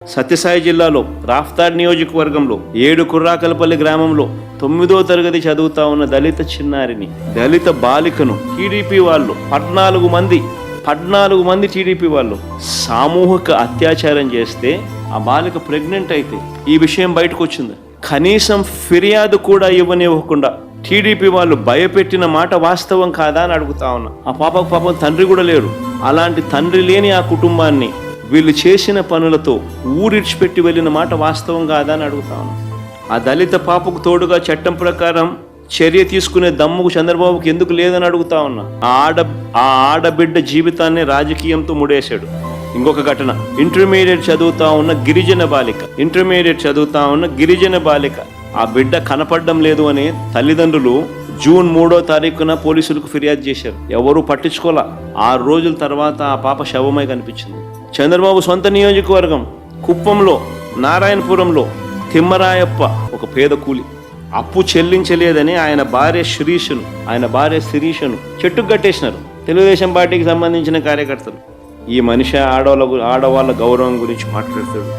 సత్యసాయి జిల్లాలో రాఫ్తాడ్ నియోజకవర్గంలో 7 కుర్రాకలపల్లి గ్రామంలో 9వ తరగతి చదువుతా ఉన్న దళిత చిన్నారిని, దళిత బాలికను టీడీపీ వాళ్ళు 14 మంది టీడీపీ వాళ్ళు సామూహిక అత్యాచారం చేస్తే ఆ బాలిక ప్రెగ్నెంట్ అయితే ఈ విషయం బయటకు వచ్చింది. కనీసం ఫిర్యాదు కూడా ఇవ్వనివ్వకుండా టీడీపీ వాళ్ళు భయపెట్టిన మాట వాస్తవం కాదా అని అడుగుతా ఉన్నా. ఆ పాపకు పాపం తండ్రి కూడా లేడు. అలాంటి తండ్రి లేని ఆ కుటుంబాన్ని వీళ్ళు చేసిన పనులతో ఊరిడ్చిపెట్టి వెళ్ళిన మాట వాస్తవం కాదా అని అడుగుతా ఉన్నా. ఆ దళిత పాపకు తోడుగా చట్టం ప్రకారం చర్య తీసుకునే దమ్ముకు చంద్రబాబుకి ఎందుకు లేదని అడుగుతా ఉన్నా. ఆ ఆడబిడ్డ జీవితాన్ని రాజకీయంతో ముడేశాడు. ఇంకొక ఘటన, ఇంటర్మీడియట్ చదువుతా ఉన్న గిరిజన బాలిక ఆ బిడ్డ కనపడడం లేదు అని తల్లిదండ్రులు జూన్ 3వ తారీఖున పోలీసులకు ఫిర్యాదు చేశారు. ఎవరూ పట్టించుకోలే. 6 రోజుల తర్వాత ఆ పాప శవమై కనిపించింది. చంద్రబాబు సొంత నియోజకవర్గం కుప్పంలో, నారాయణపురంలో తిమ్మరాయప్ప ఒక పేద కూలి అప్పు చెల్లించలేదని ఆయన భార్య శిరీషను చెట్టుకు కట్టేసినారు తెలుగుదేశం పార్టీకి సంబంధించిన కార్యకర్తలు. ఈ మనిషి ఆడవాళ్ళ గౌరవం గురించి మాట్లాడతాడు.